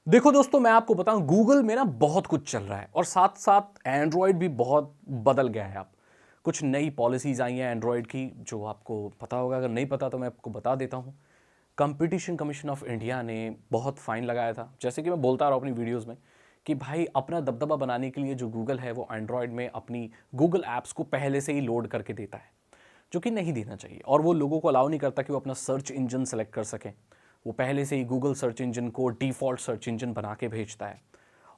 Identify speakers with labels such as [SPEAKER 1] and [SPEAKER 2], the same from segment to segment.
[SPEAKER 1] देखो दोस्तों, मैं आपको बताऊं, गूगल में ना बहुत कुछ चल रहा है और साथ साथ एंड्रॉयड भी बहुत बदल गया है। आप कुछ नई पॉलिसीज आई हैं एंड्रॉयड की जो आपको पता होगा, अगर नहीं पता तो मैं आपको बता देता हूं। कंपटीशन कमीशन ऑफ इंडिया ने बहुत फाइन लगाया था, जैसे कि मैं बोलता रहा हूं अपनी वीडियोस में कि भाई अपना दबदबा बनाने के लिए जो गूगल है वो एंड्रॉयड में अपनी गूगल ऐप्स को पहले से ही लोड करके देता है, जो कि नहीं देना चाहिए। और वो लोगों को अलाउ नहीं करता कि वो अपना सर्च इंजन सेलेक्ट कर सकें। वो पहले से ही गूगल सर्च इंजन को डिफ़ॉल्ट सर्च इंजन बना के भेजता है।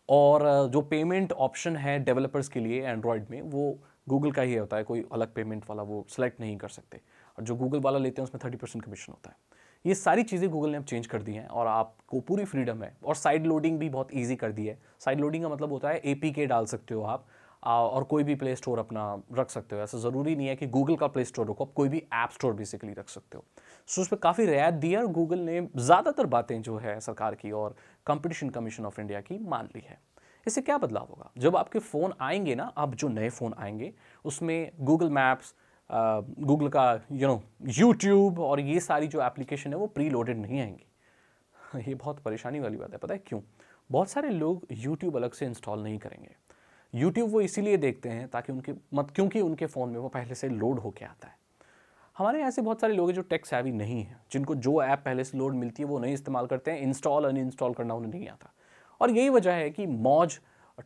[SPEAKER 1] और जो पेमेंट ऑप्शन है डेवलपर्स के लिए एंड्रॉयड में, वो गूगल का ही होता है, कोई अलग पेमेंट वाला वो सिलेक्ट नहीं कर सकते। और जो गूगल वाला लेते हैं उसमें 30% कमीशन होता है। ये सारी चीज़ें गूगल ने अब चेंज कर दी हैं और आपको पूरी फ्रीडम है। और साइड लोडिंग भी बहुत ईजी कर दी है। साइड लोडिंग का मतलब होता है APK डाल सकते हो आप, और कोई भी प्ले स्टोर अपना रख सकते हो। ऐसा ज़रूरी नहीं है कि गूगल का प्ले स्टोर रखो, आप कोई भी ऐप स्टोर बेसिकली रख सकते हो। सो उस पर काफ़ी रियायत दी है और गूगल ने ज़्यादातर बातें जो है सरकार की और कंपटीशन कमीशन ऑफ इंडिया की मान ली है। इससे क्या बदलाव होगा? जब आपके फ़ोन आएंगे ना, अब जो नए फ़ोन आएंगे उसमें गूगल मैप्स, गूगल का यूट्यूब और ये सारी जो एप्लीकेशन है वो प्री लोडेड नहीं आएंगी। ये बहुत परेशानी वाली बात है। पता है क्यों? बहुत सारे लोग यूट्यूब अलग से इंस्टॉल नहीं करेंगे। यूट्यूब वो इसीलिए देखते हैं ताकि क्योंकि उनके फ़ोन में वो पहले से लोड होके आता है। हमारे यहाँ ऐसे बहुत सारे लोग हैं जो टेक savvy नहीं है, जिनको जो ऐप पहले से लोड मिलती है वो नहीं इस्तेमाल करते हैं, इंस्टॉल अनइंस्टॉल करना उन्हें नहीं आता। और यही वजह है कि मौज,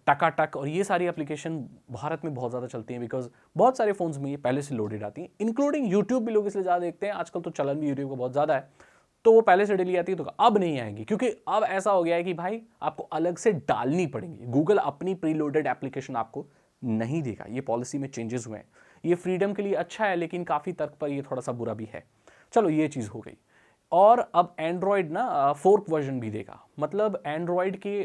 [SPEAKER 1] टकाटक और ये सारी एप्लीकेशन भारत में बहुत ज़्यादा चलती हैं, बिकॉज बहुत सारे फ़ोन्स में ये पहले से लोडेड आती हैं। इंक्लूडिंग यूट्यूब भी लोग इसलिए ज़्यादा देखते हैं, आजकल तो चलन भी यूट्यूब का बहुत ज़्यादा है, तो वो पहले से डली आती है। तो अब नहीं आएंगी, क्योंकि अब ऐसा हो गया है कि भाई आपको अलग से डालनी पड़ेगी। गूगल अपनी प्री लोडेड एप्लीकेशन आपको नहीं देगा। ये पॉलिसी में चेंजेस हुए हैं। ये फ्रीडम के लिए अच्छा है, लेकिन काफ़ी तर्क पर ये थोड़ा सा बुरा भी है। चलो, ये चीज़ हो गई। और अब एंड्रॉयड ना फोर्क वर्जन भी देगा, मतलब एंड्रॉयड के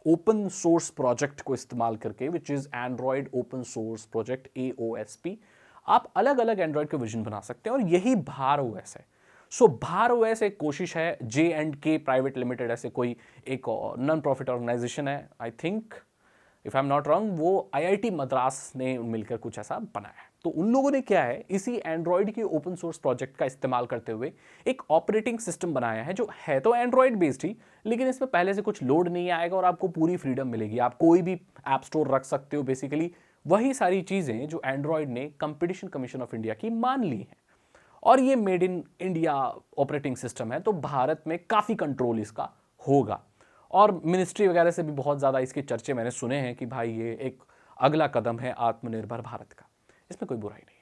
[SPEAKER 1] ओपन सोर्स प्रोजेक्ट को इस्तेमाल करके, which is Android open source project AOSP, आप अलग अलग एंड्रॉयड के वर्जन बना सकते हैं। और यही भार OS है। सो भार OS एक कोशिश है, J&K प्राइवेट लिमिटेड ऐसे कोई एक नॉन प्रॉफिट ऑर्गेनाइजेशन है, I think if I am not wrong, वो IIT मद्रास ने मिलकर कुछ ऐसा बनाया है। तो उन लोगों ने क्या है, इसी एंड्रॉयड के ओपन सोर्स प्रोजेक्ट का इस्तेमाल करते हुए एक ऑपरेटिंग सिस्टम बनाया है, जो है तो एंड्रॉयड बेस्ड ही, लेकिन इसमें पहले से कुछ लोड नहीं आएगा और आपको पूरी फ्रीडम मिलेगी। आप कोई भी ऐप स्टोर रख सकते हो। बेसिकली वही सारी चीज़ें जो एंड्रॉयड ने कंपटीशन कमीशन ऑफ इंडिया की मान ली हैं। और ये made in India operating system है, तो भारत में काफ़ी कंट्रोल इसका होगा। और मिनिस्ट्री वगैरह से भी बहुत ज़्यादा इसके चर्चे मैंने सुने हैं कि भाई ये एक अगला कदम है आत्मनिर्भर भारत का। इसमें कोई बुराई नहीं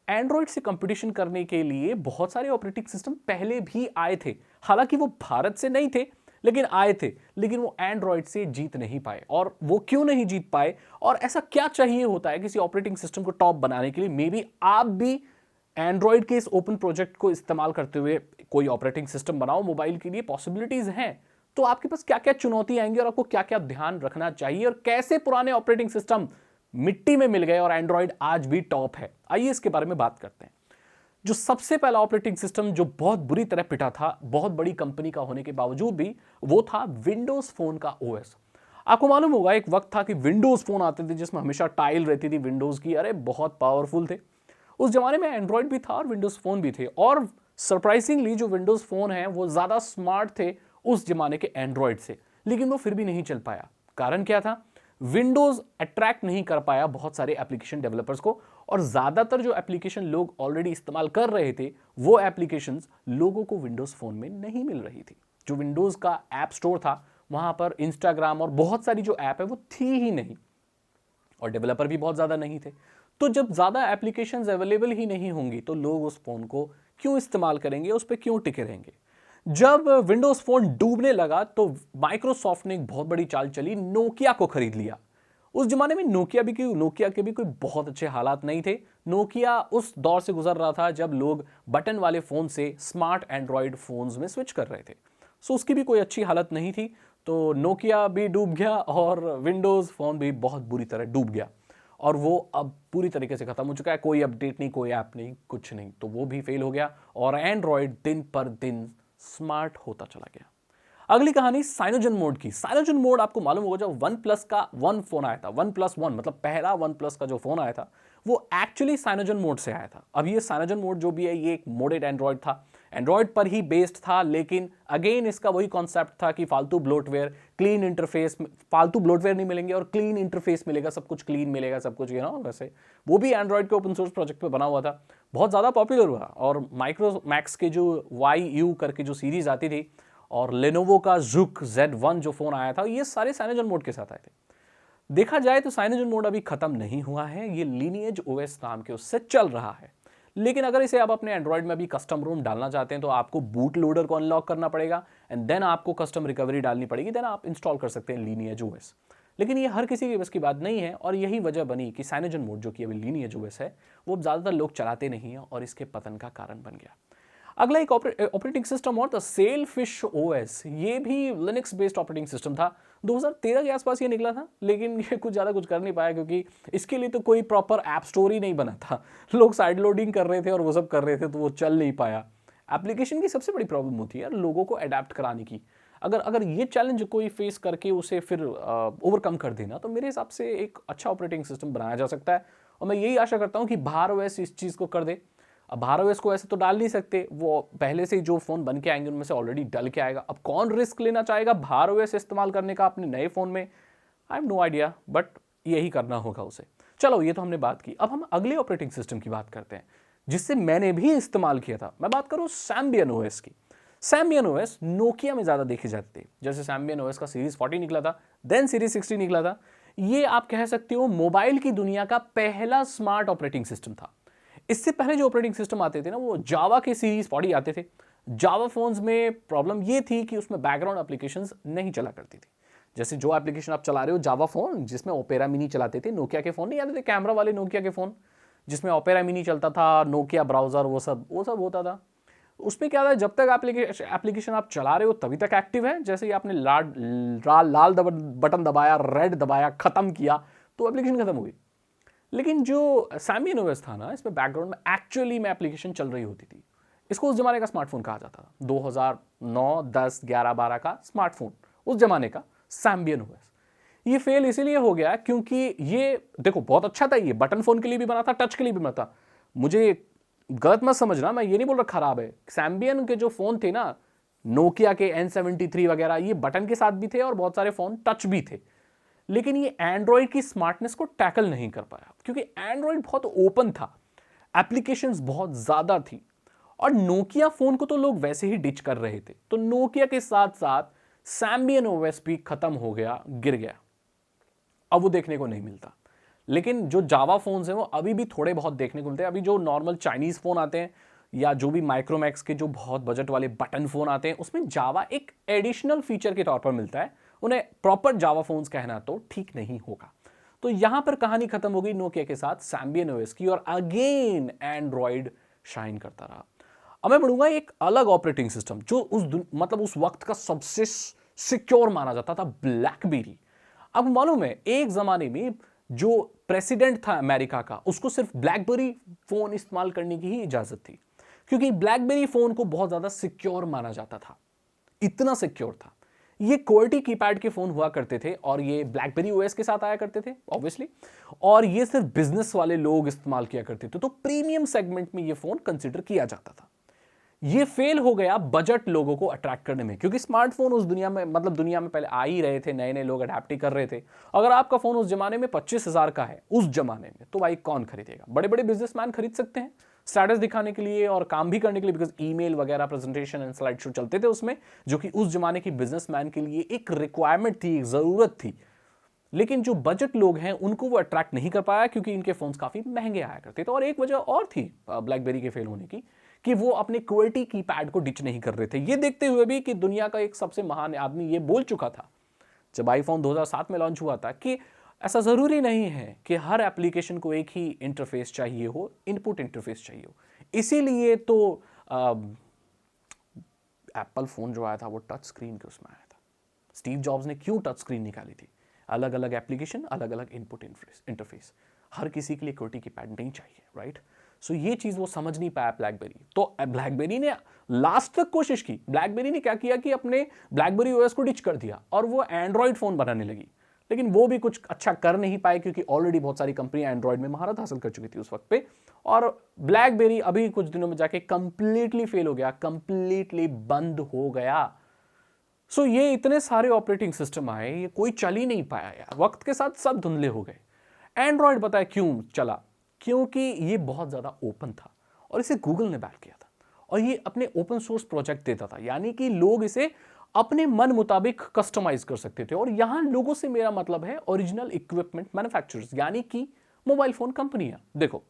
[SPEAKER 1] है। एंड्रॉयड से कंपटीशन करने के लिए बहुत सारे ऑपरेटिंग सिस्टम पहले भी आए थे, हालांकि वो भारत से नहीं थे, लेकिन आए थे। लेकिन वो एंड्रॉयड से जीत नहीं पाए। और वो क्यों नहीं जीत पाए, और ऐसा क्या चाहिए होता है किसी ऑपरेटिंग सिस्टम को टॉप बनाने के लिए? मे बी आप भी एंड्रॉयड के इस ओपन प्रोजेक्ट को इस्तेमाल करते हुए कोई ऑपरेटिंग सिस्टम बनाओ मोबाइल के लिए, पॉसिबिलिटीज हैं। तो आपके पास क्या क्या चुनौती आएंगी और आपको क्या क्या ध्यान रखना चाहिए, और कैसे पुराने ऑपरेटिंग सिस्टम मिट्टी में मिल गए और एंड्रॉयड आज भी टॉप है, आइए इसके बारे में बात करते हैं। जो सबसे पहला ऑपरेटिंग सिस्टम जो बहुत बुरी तरह पिटा था, बहुत बड़ी कंपनी का होने के बावजूद भी, वो था विंडोज फोन का OS। आपको मालूम होगा एक वक्त था कि विंडोज फोन आते थे जिसमें हमेशा टाइल रहती थी विंडोज की, अरे बहुत पावरफुल थे। उस जमाने में एंड्रॉयड भी था और विंडोज फोन भी थे, और सरप्राइजिंगली जो विंडोज फोन है वो ज्यादा स्मार्ट थे उस जमाने के एंड्रॉयड से। लेकिन वो फिर भी नहीं चल पाया। कारण क्या था? विंडोज अट्रैक्ट नहीं कर पाया बहुत सारे एप्लीकेशन डेवलपर्स को, और ज्यादातर जो एप्लीकेशन लोग ऑलरेडी इस्तेमाल कर रहे थे वो एप्लीकेशंस लोगों को विंडोज फोन में नहीं मिल रही थी। जो विंडोज का ऐप स्टोर था वहां पर इंस्टाग्राम और बहुत सारी जो ऐप है वो थी ही नहीं, और डेवलपर भी बहुत ज्यादा नहीं थे। तो जब ज्यादा एप्लीकेशंस अवेलेबल ही नहीं होंगी तो लोग उस फोन को क्यों इस्तेमाल करेंगे, उस पर क्यों टिके रहेंगे? जब विंडोज फोन डूबने लगा तो माइक्रोसॉफ्ट ने एक बहुत बड़ी चाल चली, नोकिया को खरीद लिया। उस जमाने में नोकिया के भी कोई बहुत अच्छे हालात नहीं थे। नोकिया उस दौर से गुजर रहा था जब लोग बटन वाले फोन से स्मार्ट एंड्रॉयड फोन्स में स्विच कर रहे थे। सो उसकी भी कोई अच्छी हालत नहीं थी। तो नोकिया भी डूब गया और विंडोज फोन भी बहुत बुरी तरह डूब गया, और वो अब पूरी तरीके से खत्म हो चुका है। कोई अपडेट नहीं, कोई ऐप नहीं, कुछ नहीं, तो वो भी फेल हो गया और एंड्रॉयड दिन पर दिन स्मार्ट होता चला गया। अगली कहानी साइनोजन मोड की। साइनोजन मोड आपको मालूम होगा, जब वन प्लस का वन फोन आया था, OnePlus 1 मतलब पहला OnePlus का जो फोन आया था वो एक्चुअली साइनोजन मोड से आया था। अब ये साइनोजन मोड जो भी है ये एक मोडेड एंड्रॉयड था, एंड्रॉयड पर ही बेस्ड था, लेकिन अगेन इसका वही कॉन्सेप्ट था कि फालतू ब्लोटवेयर, क्लीन इंटरफेस, फालतू ब्लोटवेयर नहीं मिलेंगे और क्लीन इंटरफेस मिलेगा, सब कुछ क्लीन मिलेगा, सब कुछ वैसे वो भी एंड्रॉयड के ओपन सोर्स प्रोजेक्ट पे बना हुआ था, बहुत ज़्यादा पॉपुलर हुआ। और माइक्रोमैक्स के जो YU करके जो सीरीज आती थी और लेनोवो का ZUK Z1 जो फोन आया था, ये सारे साइनोजन मोड के साथ आए थे। देखा जाए तो साइनोजन मोड अभी खत्म नहीं हुआ है, ये लीनिएज OS नाम के उससे चल रहा है। लेकिन अगर इसे आप अपने एंड्रॉयड में भी कस्टम रोम डालना चाहते हैं तो आपको बूट लोडर को अनलॉक करना पड़ेगा एंड देन आपको कस्टम रिकवरी डालनी पड़ेगी, देन आप इंस्टॉल कर सकते हैं लीनिएज OS। लेकिन ये हर किसी की बस की बात नहीं है और यही वजह बनी कि साइनोजन मोड जो कि अभी लीनिएज OS है वो ज़्यादातर लोग चलाते नहीं हैं और इसके पतन का कारण बन गया। अगला एक ऑपरेटिंग सिस्टम और था सेलफिश OS, ये भी लिनक्स बेस्ड ऑपरेटिंग सिस्टम था। 2013 के आसपास ये निकला था, लेकिन ये कुछ ज़्यादा कुछ कर नहीं पाया क्योंकि इसके लिए तो कोई प्रॉपर ऐप स्टोर ही नहीं बना था। लोग साइड लोडिंग कर रहे थे और वो सब कर रहे थे, तो वो चल नहीं पाया। एप्लीकेशन की सबसे बड़ी प्रॉब्लम होती है लोगों को अडेप्ट कराने की। अगर ये चैलेंज कोई फेस करके उसे फिर ओवरकम कर देना, तो मेरे हिसाब से एक अच्छा ऑपरेटिंग सिस्टम बनाया जा सकता है। और मैं यही आशा करता हूँ कि भार OS इस चीज़ को कर दे। अब भार OS को ऐसे तो डाल नहीं सकते, वो पहले से ही जो फ़ोन बन के आएंगे उनमें से ऑलरेडी डल के आएगा। अब कौन रिस्क लेना चाहेगा भार OS इस्तेमाल करने का अपने नए फ़ोन में? I have no idea, but यही करना होगा उसे। चलो, ये तो हमने बात की। अब हम अगले ऑपरेटिंग सिस्टम की बात करते हैं जिससे मैंने भी इस्तेमाल किया था। मैं बात करूँ सैम्बियन OS की। सैम्बियन OS नोकिया में ज़्यादा देखे जाते थे। जैसे सैम्बियन OS का सीरीज 40 निकला था, देन सीरीज 60 निकला था। ये आप कह सकते हो मोबाइल की दुनिया का पहला स्मार्ट ऑपरेटिंग सिस्टम था। इससे पहले जो ऑपरेटिंग सिस्टम आते थे ना, वो जावा के सीरीज 40 आते थे। जावा फोन्स में प्रॉब्लम ये थी कि उसमें बैकग्राउंड एप्लीकेशंस नहीं चला करती थी। जैसे जो एप्लीकेशन आप चला रहे हो जावा फोन, जिसमें ओपेरा मिनी चलाते थे, नोकिया के फोन नहीं आते थे कैमरा वाले नोकिया के फोन, जिसमें ओपेरा मिनी चलता था, नोकिया ब्राउजर, वो सब होता था। उसमें क्या था, जब तक एप्लीकेशन आप चला रहे हो तभी तक एक्टिव है। जैसे ही आपने लाल बटन दबाया, रेड दबाया, खत्म किया, तो एप्लीकेशन खत्म हो गई। लेकिन जो सैम्बियन OS था ना, इसमें बैकग्राउंड में एक्चुअली में एप्लीकेशन चल रही होती थी। इसको उस जमाने का स्मार्टफोन कहा जाता था, 2009, 10, 11, 12 का स्मार्टफोन, उस जमाने का सैम्बियन OS। ये फेल इसीलिए हो गया क्योंकि ये देखो बहुत अच्छा था, ये बटन फोन के लिए भी बना था, टच के लिए भी बना था। मुझे गलत मत समझना, मैं ये नहीं बोल रहा खराब है। सैम्बियन के जो फोन थे ना, नोकिया के N73 वगैरह, ये बटन के साथ भी थे और बहुत सारे फोन टच भी थे। लेकिन ये एंड्रॉयड की स्मार्टनेस को टैकल नहीं कर पाया क्योंकि एंड्रॉयड बहुत ओपन था, एप्लीकेशंस बहुत ज्यादा थी और नोकिया फोन को तो लोग वैसे ही डिच कर रहे थे। तो नोकिया के साथ साथ सैम्बियन OS भी खत्म हो गया, गिर गया, अब वो देखने को नहीं मिलता। लेकिन जो जावा फोन्स हैं वो अभी भी थोड़े बहुत देखने को मिलते हैं। अभी जो नॉर्मल चाइनीज फोन आते हैं या जो भी माइक्रोमैक्स के जो बहुत बजट वाले बटन फोन आते हैं, उसमें जावा एक एडिशनल फीचर के तौर पर मिलता है। उन्हें प्रॉपर जावा फोन्स कहना तो ठीक नहीं होगा। तो यहां पर कहानी खत्म हो गई नोकिया के साथ सैम्बियन OS की और अगेन एंड्रॉयड शाइन करता रहा। अब मैं बढ़ूंगा एक अलग ऑपरेटिंग सिस्टम जो उस वक्त का सबसे सिक्योर माना जाता था, ब्लैकबेरी। अब मालूम है, एक जमाने में जो प्रेसिडेंट था अमेरिका का, उसको सिर्फ ब्लैकबेरी फोन इस्तेमाल करने की ही इजाजत थी क्योंकि ब्लैकबेरी फोन को बहुत ज्यादा सिक्योर माना जाता था, इतना सिक्योर था। ये QWERTY कीपैड के फोन हुआ करते थे और ये ब्लैकबेरी OS के साथ आया करते थे ऑब्वियसली, और ये सिर्फ बिजनेस वाले लोग इस्तेमाल किया करते थे। तो प्रीमियम सेगमेंट में ये फोन कंसीडर किया जाता था। ये फेल हो गया बजट लोगों को अट्रैक्ट करने में क्योंकि स्मार्टफोन उस दुनिया में पहले आ ही रहे थे, नए नए लोग अडेप्ट ही कर रहे थे। अगर आपका फोन उस जमाने में 25,000 का है उस जमाने में, तो भाई कौन खरीदेगा? बड़े बड़े बिजनेसमैन खरीद सकते हैं स्टेटस दिखाने के लिए और काम भी करने के लिए, बिकॉज ईमेल वगैरह, प्रेजेंटेशन एंड स्लाइड शो चलते थे उसमें, जो कि उस जमाने की बिजनेसमैन के लिए एक रिक्वायरमेंट थी, एक जरूरत थी। लेकिन जो बजट लोग हैं उनको वो अट्रैक्ट नहीं कर पाया क्योंकि इनके फोन्स काफी महंगे आया करते थे। और एक वजह और थी ब्लैकबेरी के फेल होने की कि वो अपने QWERTY कीपैड को डिच नहीं कर रहे थे। ये देखते हुए भी कि दुनिया का एक सबसे महान आदमी ये बोल चुका था जब आईफोन 2007 में लॉन्च हुआ था कि ऐसा जरूरी नहीं है कि हर एप्लीकेशन को एक ही इंटरफेस चाहिए हो, इनपुट इंटरफेस चाहिए हो। इसीलिए तो एप्पल फोन जो आया था वो टच स्क्रीन के उसमें आया था। स्टीव जॉब्स ने क्यों टच स्क्रीन निकाली थी? अलग अलग एप्लीकेशन, अलग अलग इनपुट इंटरफेस, हर किसी के लिए QWERTY कीपैड नहीं चाहिए, राइट? सो ये चीज वो समझ नहीं पाया ब्लैकबेरी। तो ब्लैकबेरी ने लास्ट तक कोशिश की। ब्लैकबेरी ने क्या किया कि अपने ब्लैकबेरी OS को डिच कर दिया और वो एंड्रॉयड फोन बनाने लगी। लेकिन वो भी कुछ अच्छा कर नहीं पाए क्योंकि ऑलरेडी बहुत सारी कंपनियां एंड्रॉयड में महारत हासिल कर चुकी थी उस वक्त पे। और ब्लैकबेरी अभी कुछ दिनों में जाके कंप्लीटली फेल हो गया, कंप्लीटली बंद हो गया। सो ये इतने सारे ऑपरेटिंग सिस्टम आए, ये कोई चल ही नहीं पाया यार, वक्त के साथ सब धुंधले हो गए। एंड्रॉयड पता है क्यों चला? क्योंकि ये बहुत ज्यादा ओपन था और इसे गूगल ने बैन किया था और ये अपने ओपन सोर्स प्रोजेक्ट देता था, यानी कि लोग इसे अपने मन मुताबिक कस्टमाइज कर सकते थे। और यहां लोगों से मेरा मतलब है ओरिजिनल इक्विपमेंट मैन्युफैक्चरर्स, यानी कि मोबाइल फोन कंपनियां। देखो,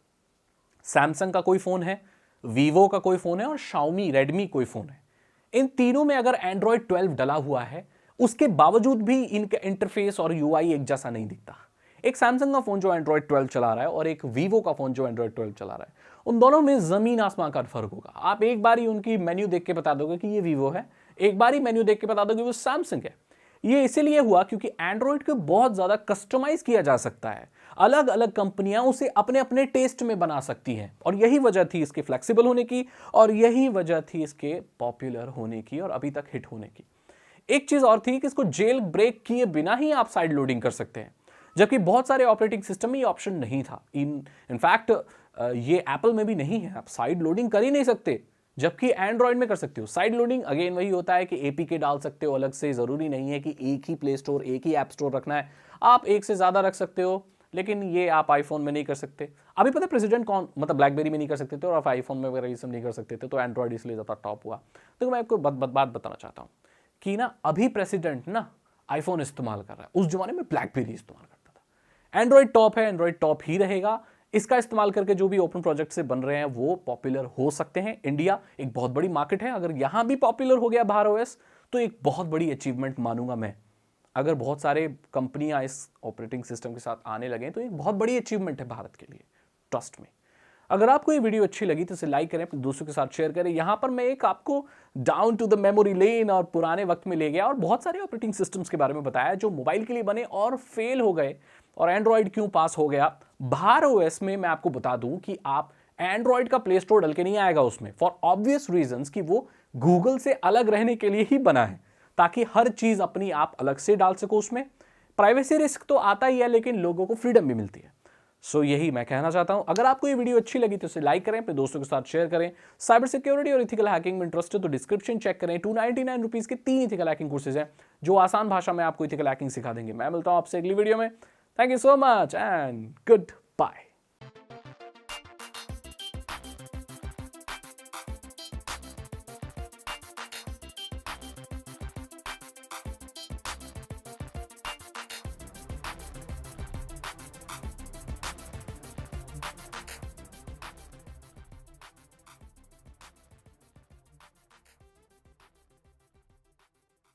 [SPEAKER 1] सैमसंग का कोई फोन है, वीवो का कोई फोन है और शाओमी रेडमी कोई फोन है। इन तीनों में अगर एंड्रॉयड 12 डला हुआ है, उसके बावजूद भी इनका इंटरफेस और यूआई एक जैसा नहीं दिखता। एक सैमसंग का फोन जो एंड्रॉयड 12 चला रहा है और एक वीवो का फोन जो एंड्रॉयड 12 चला रहा है, उन दोनों में जमीन आसमान का फर्क होगा। आप एक बार ही उनकी मेन्यू देख के बता दोगे कि ये वीवो है, एक बार ही मेन्यू देख के बता दोगे वो सैमसंग है। ये इसीलिए हुआ क्योंकि एंड्रॉयड को बहुत ज्यादा कस्टमाइज किया जा सकता है, अलग अलग कंपनियां उसे अपने अपने टेस्ट में बना सकती हैं। और यही वजह थी इसके फ्लेक्सिबल होने की, और यही वजह थी इसके पॉपुलर होने की और अभी तक हिट होने की। एक चीज और थी कि इसको जेल ब्रेक किए बिना ही आप साइड लोडिंग कर सकते हैं, जबकि बहुत सारे ऑपरेटिंग सिस्टम में ये ऑप्शन नहीं था। इनफैक्ट ये एप्पल में भी नहीं है, आप साइड लोडिंग कर ही नहीं सकते, जबकि एंड्रॉयड में कर सकते हो। साइड लोडिंग अगेन वही होता है कि एपीके डाल सकते हो अलग से, जरूरी नहीं है कि एक ही प्ले स्टोर एक ही ऐप स्टोर रखना है, आप एक से ज्यादा रख सकते हो, लेकिन ये आप आईफोन में नहीं कर सकते। अभी पता है प्रेसिडेंट कौन, मतलब ब्लैकबेरी में नहीं कर सकते थे और आप आईफोन में वगैरह ये सब नहीं कर सकते थे, तो एंड्रॉयड इसलिए ज्यादा टॉप हुआ। तो मैं आपको बात बताना चाहता हूँ कि ना अभी प्रेसिडेंट ना आईफोन इस्तेमाल कर रहा है, उस जमाने में ब्लैकबेरी इस्तेमाल करता था। एंड्रॉयड टॉप है, एंड्रॉयड टॉप ही रहेगा। इसका इस्तेमाल करके जो भी ओपन प्रोजेक्ट से बन रहे हैं वो पॉपुलर हो सकते हैं। इंडिया एक बहुत बड़ी मार्केट है, अगर यहां भी पॉपुलर हो गया बाहर ओएस तो एक बहुत बड़ी अचीवमेंट मानूंगा मैं। अगर बहुत सारे कंपनियां इस ऑपरेटिंग सिस्टम के साथ आने लगे तो एक बहुत बड़ी अचीवमेंट है भारत के लिए, ट्रस्ट में। अगर आपको ये वीडियो अच्छी लगी तो इसे लाइक करें, अपने दोस्तों के साथ शेयर करें। यहां पर मैं एक आपको down to the memory lane और पुराने वक्त में ले गया और बहुत सारे ऑपरेटिंग सिस्टम्स के बारे में बताया जो मोबाइल के लिए बने और फेल हो गए, और एंड्रॉयड क्यों पास हो गया। बाहर ओएस में मैं आपको बता दूं कि आप एंड्रॉयड का प्ले स्टोर डल के नहीं आएगा उसमें, फॉर ऑब्वियस रीजंस कि वो गूगल से अलग रहने के लिए ही बना है, ताकि हर चीज अपनी आप अलग से डाल सको उसमें। प्राइवेसी रिस्क तो आता ही है, लेकिन लोगों को फ्रीडम भी मिलती है। सो यही मैं कहना चाहता हूं। अगर आपको ये वीडियो अच्छी लगी तो इसे लाइक करें, अपने दोस्तों के साथ शेयर करें। साइबर सिक्योरिटी और इथिकल हैकिंग में इंटरेस्ट है तो डिस्क्रिप्शन चेक करें। 299 रुपीज के 3 इथिकल हैकिंग कोर्सेज हैं जो आसान भाषा में आपको इथिकल हैकिंग सिखा देंगे। मैं मिलता हूं आपसे अगली वीडियो में। Thank you so much and good bye.